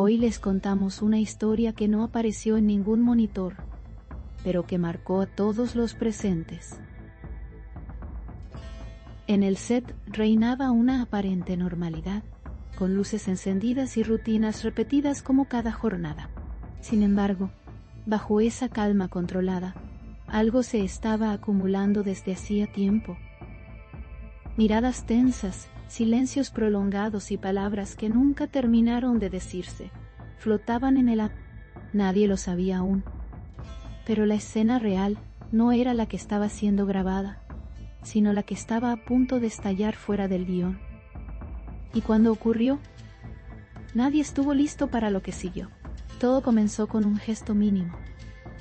Hoy les contamos una historia que no apareció en ningún monitor, pero que marcó a todos los presentes. En el set reinaba una aparente normalidad, con luces encendidas y rutinas repetidas como cada jornada. Sin embargo, bajo esa calma controlada, algo se estaba acumulando desde hacía tiempo. Miradas tensas, silencios prolongados y palabras que nunca terminaron de decirse, flotaban en el aire. Nadie lo sabía aún. Pero la escena real no era la que estaba siendo grabada, sino la que estaba a punto de estallar fuera del guión. Y cuando ocurrió, nadie estuvo listo para lo que siguió. Todo comenzó con un gesto mínimo,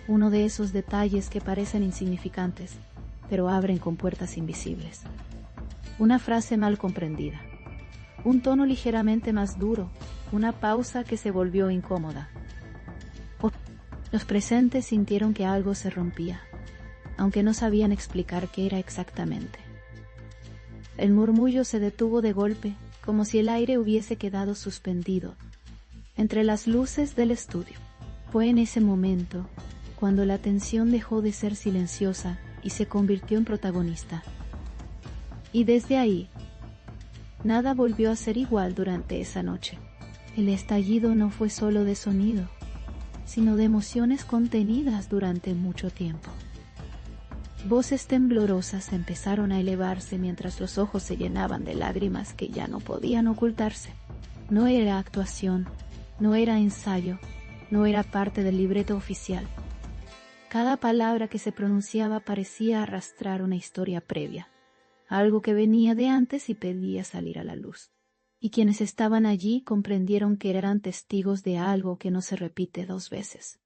uno de esos detalles que parecen insignificantes, pero abren con puertas invisibles. Una frase mal comprendida, un tono ligeramente más duro, una pausa que se volvió incómoda. Los presentes sintieron que algo se rompía, aunque no sabían explicar qué era exactamente. El murmullo se detuvo de golpe, como si el aire hubiese quedado suspendido entre las luces del estudio. Fue en ese momento cuando la tensión dejó de ser silenciosa y se convirtió en protagonista. Y desde ahí, nada volvió a ser igual durante esa noche. El estallido no fue solo de sonido, sino de emociones contenidas durante mucho tiempo. Voces temblorosas empezaron a elevarse mientras los ojos se llenaban de lágrimas que ya no podían ocultarse. No era actuación, no era ensayo, no era parte del libreto oficial. Cada palabra que se pronunciaba parecía arrastrar una historia previa, algo que venía de antes y pedía salir a la luz. Y quienes estaban allí comprendieron que eran testigos de algo que no se repite dos veces.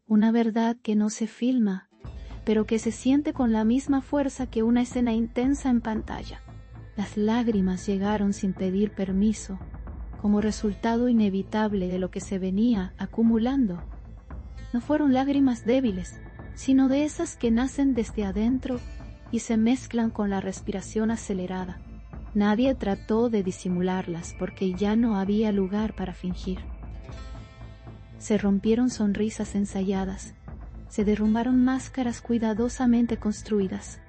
Una verdad que no se filma, pero que se siente con la misma fuerza que una escena intensa en pantalla. Las lágrimas llegaron sin pedir permiso, como resultado inevitable de lo que se venía acumulando. No fueron lágrimas débiles, sino de esas que nacen desde adentro y se mezclan con la respiración acelerada. Nadie trató de disimularlas porque ya no había lugar para fingir. Se rompieron sonrisas ensayadas, se derrumbaron máscaras cuidadosamente construidas.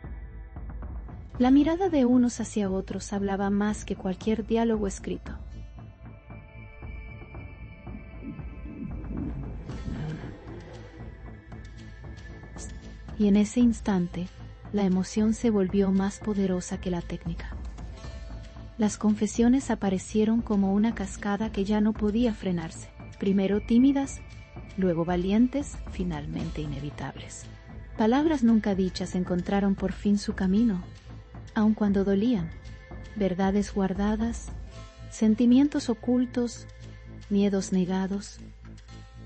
La mirada de unos hacia otros hablaba más que cualquier diálogo escrito. Y en ese instante, la emoción se volvió más poderosa que la técnica. Las confesiones aparecieron como una cascada que ya no podía frenarse, primero tímidas, luego valientes, finalmente inevitables. Palabras nunca dichas encontraron por fin su camino, aun cuando dolían, verdades guardadas, sentimientos ocultos, miedos negados.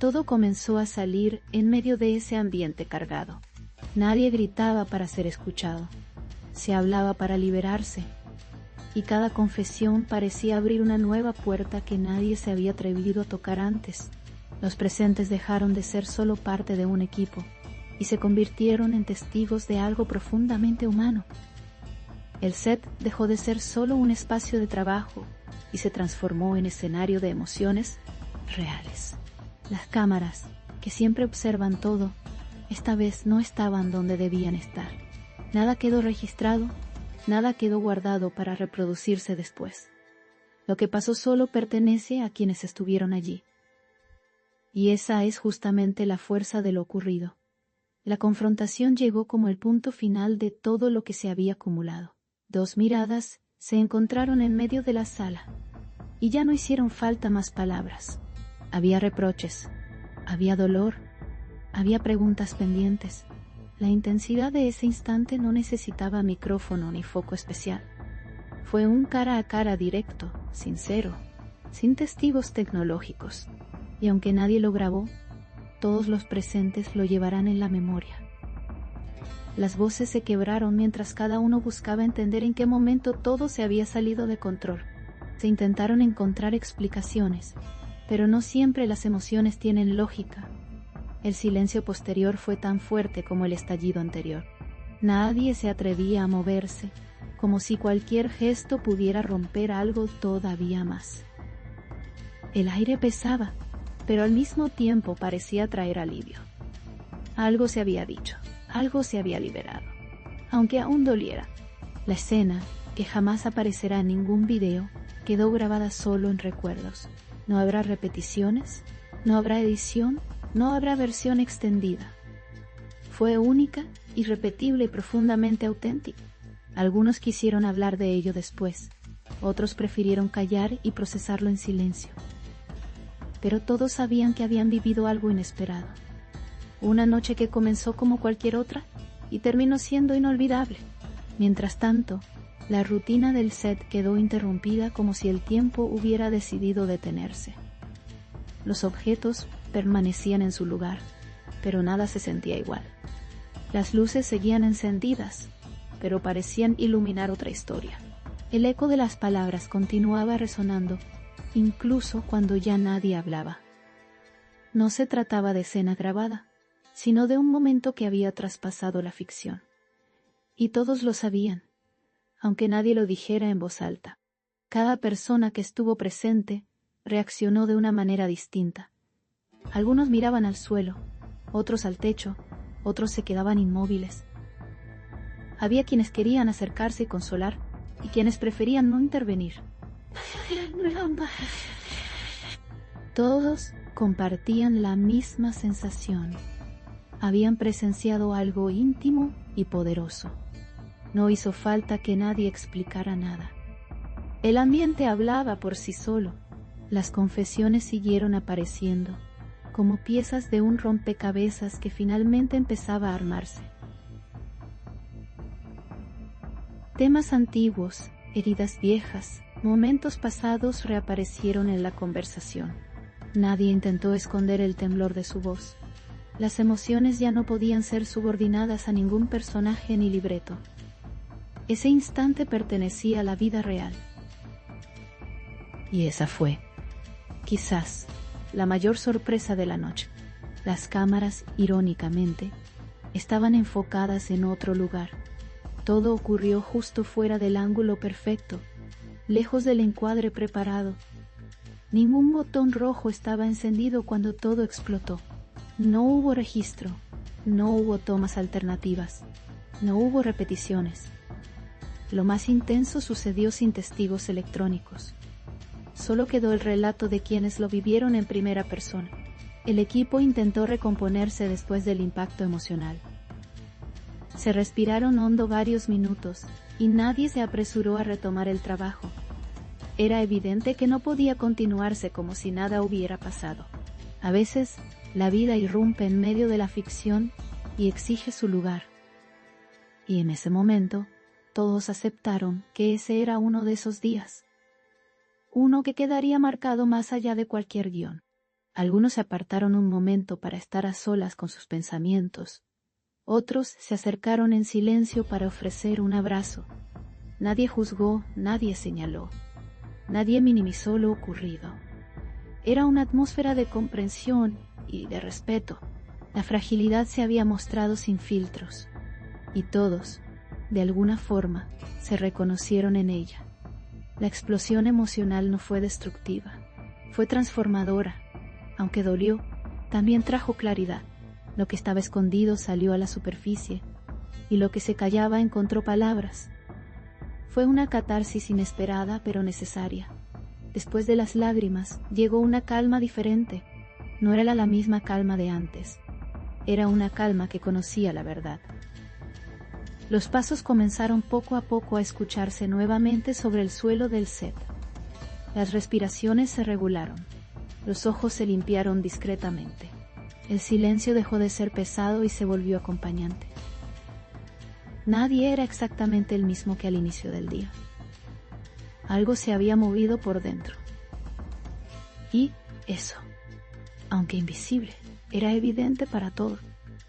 Todo comenzó a salir en medio de ese ambiente cargado. Nadie gritaba para ser escuchado, se hablaba para liberarse, y cada confesión parecía abrir una nueva puerta que nadie se había atrevido a tocar antes. Los presentes dejaron de ser solo parte de un equipo, y se convirtieron en testigos de algo profundamente humano. El set dejó de ser solo un espacio de trabajo, y se transformó en escenario de emociones reales. Las cámaras, que siempre observan todo, esta vez no estaban donde debían estar. Nada quedó registrado, nada quedó guardado para reproducirse después. Lo que pasó solo pertenece a quienes estuvieron allí. Y esa es justamente la fuerza de lo ocurrido. La confrontación llegó como el punto final de todo lo que se había acumulado. Dos miradas se encontraron en medio de la sala, y ya no hicieron falta más palabras. Había reproches, había dolor, había preguntas pendientes. La intensidad de ese instante no necesitaba micrófono ni foco especial. Fue un cara a cara directo, sincero, sin testigos tecnológicos. Y aunque nadie lo grabó, todos los presentes lo llevarán en la memoria. Las voces se quebraron mientras cada uno buscaba entender en qué momento todo se había salido de control. Se intentaron encontrar explicaciones, pero no siempre las emociones tienen lógica. El silencio posterior fue tan fuerte como el estallido anterior. Nadie se atrevía a moverse, como si cualquier gesto pudiera romper algo todavía más. El aire pesaba, pero al mismo tiempo parecía traer alivio. Algo se había dicho, algo se había liberado. Aunque aún doliera, la escena, que jamás aparecerá en ningún video, quedó grabada solo en recuerdos. No habrá repeticiones, no habrá edición, no habrá versión extendida. Fue única, irrepetible y profundamente auténtica. Algunos quisieron hablar de ello después, otros prefirieron callar y procesarlo en silencio. Pero todos sabían que habían vivido algo inesperado. Una noche que comenzó como cualquier otra y terminó siendo inolvidable. Mientras tanto, la rutina del set quedó interrumpida como si el tiempo hubiera decidido detenerse. Los objetos permanecían en su lugar, pero nada se sentía igual. Las luces seguían encendidas, pero parecían iluminar otra historia. El eco de las palabras continuaba resonando, incluso cuando ya nadie hablaba. No se trataba de escena grabada, sino de un momento que había traspasado la ficción. Y todos lo sabían, aunque nadie lo dijera en voz alta. Cada persona que estuvo presente reaccionó de una manera distinta. Algunos miraban al suelo, otros al techo, otros se quedaban inmóviles. Había quienes querían acercarse y consolar, y quienes preferían no intervenir. Todos compartían la misma sensación. Habían presenciado algo íntimo y poderoso. No hizo falta que nadie explicara nada. El ambiente hablaba por sí solo. Las confesiones siguieron apareciendo, como piezas de un rompecabezas que finalmente empezaba a armarse. Temas antiguos, heridas viejas, momentos pasados reaparecieron en la conversación. Nadie intentó esconder el temblor de su voz. Las emociones ya no podían ser subordinadas a ningún personaje ni libreto. Ese instante pertenecía a la vida real. Y esa fue, quizás, la mayor sorpresa de la noche. Las cámaras, irónicamente, estaban enfocadas en otro lugar. Todo ocurrió justo fuera del ángulo perfecto, lejos del encuadre preparado. Ningún botón rojo estaba encendido cuando todo explotó. No hubo registro, no hubo tomas alternativas, no hubo repeticiones. Lo más intenso sucedió sin testigos electrónicos. Solo quedó el relato de quienes lo vivieron en primera persona. El equipo intentó recomponerse después del impacto emocional. Se respiraron hondo varios minutos, y nadie se apresuró a retomar el trabajo. Era evidente que no podía continuarse como si nada hubiera pasado. A veces, la vida irrumpe en medio de la ficción y exige su lugar. Y en ese momento, todos aceptaron que ese era uno de esos días. Uno que quedaría marcado más allá de cualquier guión. Algunos se apartaron un momento para estar a solas con sus pensamientos. Otros se acercaron en silencio para ofrecer un abrazo. Nadie juzgó, nadie señaló. Nadie minimizó lo ocurrido. Era una atmósfera de comprensión y de respeto. La fragilidad se había mostrado sin filtros. Y todos, de alguna forma, se reconocieron en ella. La explosión emocional no fue destructiva. Fue transformadora. Aunque dolió, también trajo claridad. Lo que estaba escondido salió a la superficie, y lo que se callaba encontró palabras. Fue una catarsis inesperada pero necesaria. Después de las lágrimas, llegó una calma diferente. No era la misma calma de antes. Era una calma que conocía la verdad. Los pasos comenzaron poco a poco a escucharse nuevamente sobre el suelo del set. Las respiraciones se regularon. Los ojos se limpiaron discretamente. El silencio dejó de ser pesado y se volvió acompañante. Nadie era exactamente el mismo que al inicio del día. Algo se había movido por dentro. Y eso, aunque invisible, era evidente para todos.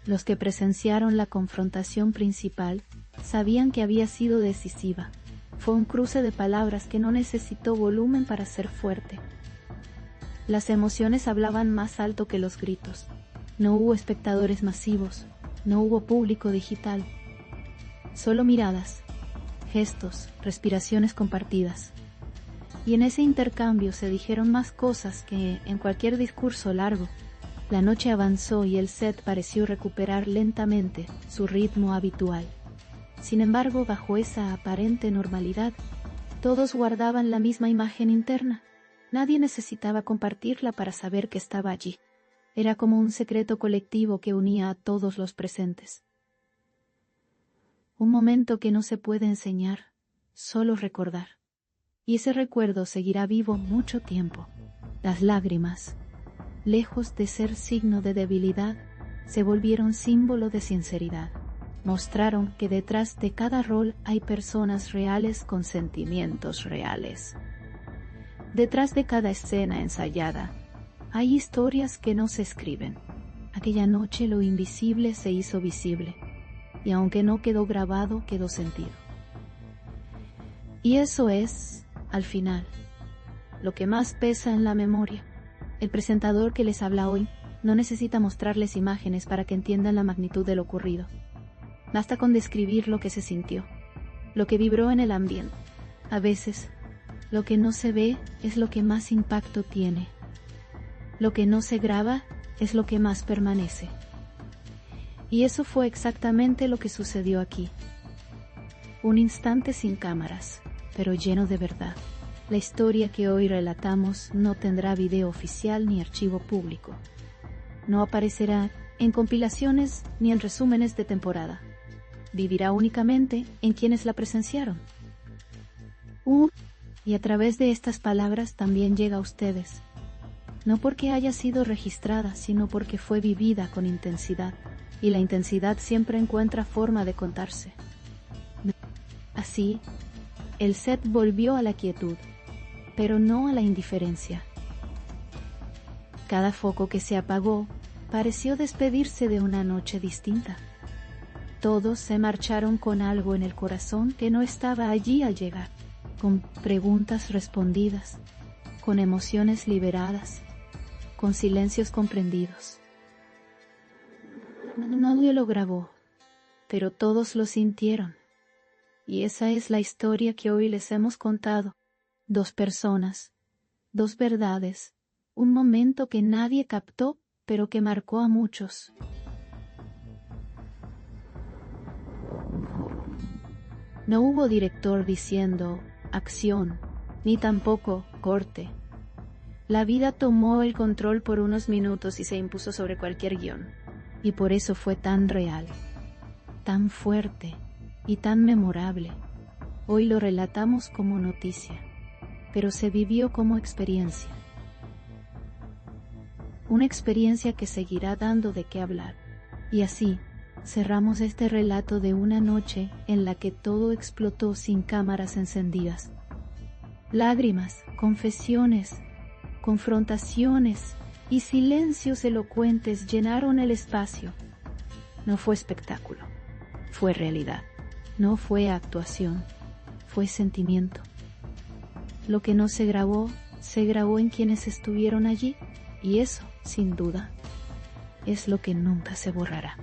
Los que presenciaron la confrontación principal sabían que había sido decisiva. Fue un cruce de palabras que no necesitó volumen para ser fuerte. Las emociones hablaban más alto que los gritos. No hubo espectadores masivos, no hubo público digital. Solo miradas, gestos, respiraciones compartidas. y en ese intercambio se dijeron más cosas que en cualquier discurso largo. La noche avanzó y el set pareció recuperar lentamente su ritmo habitual. Sin embargo, bajo esa aparente normalidad, todos guardaban la misma imagen interna. Nadie necesitaba compartirla para saber que estaba allí. Era como un secreto colectivo que unía a todos los presentes. Un momento que no se puede enseñar, solo recordar. Y ese recuerdo seguirá vivo mucho tiempo. Las lágrimas, lejos de ser signo de debilidad, se volvieron símbolo de sinceridad. Mostraron que detrás de cada rol hay personas reales con sentimientos reales. Detrás de cada escena ensayada, hay historias que no se escriben. Aquella noche lo invisible se hizo visible, y aunque no quedó grabado, quedó sentido. Y eso es, al final, lo que más pesa en la memoria. El presentador que les habla hoy no necesita mostrarles imágenes para que entiendan la magnitud de lo ocurrido. Basta con describir lo que se sintió, lo que vibró en el ambiente. A veces, lo que no se ve es lo que más impacto tiene. Lo que no se graba es lo que más permanece. Y eso fue exactamente lo que sucedió aquí. Un instante sin cámaras, pero lleno de verdad. La historia que hoy relatamos no tendrá video oficial ni archivo público. No aparecerá en compilaciones ni en resúmenes de temporada. Vivirá únicamente en quienes la presenciaron. Y a través de estas palabras también llega a ustedes. No porque haya sido registrada, sino porque fue vivida con intensidad. Y la intensidad siempre encuentra forma de contarse. Así, el set volvió a la quietud, pero no a la indiferencia. Cada foco que se apagó pareció despedirse de una noche distinta. Todos se marcharon con algo en el corazón que no estaba allí al llegar, con preguntas respondidas, con emociones liberadas, con silencios comprendidos. Nadie lo grabó, pero todos lo sintieron. Y esa es la historia que hoy les hemos contado. 2 personas, 2 verdades, un momento que nadie captó, pero que marcó a muchos. No hubo director diciendo acción, ni tampoco corte. La vida tomó el control por unos minutos y se impuso sobre cualquier guión. Y por eso fue tan real, tan fuerte y tan memorable. Hoy lo relatamos como noticia, pero se vivió como experiencia. Una experiencia que seguirá dando de qué hablar. Y así, cerramos este relato de una noche en la que todo explotó sin cámaras encendidas. Lágrimas, confesiones, confrontaciones y silencios elocuentes llenaron el espacio. No fue espectáculo, fue realidad. No fue actuación, fue sentimiento. Lo que no se grabó en quienes estuvieron allí, y eso, sin duda, es lo que nunca se borrará.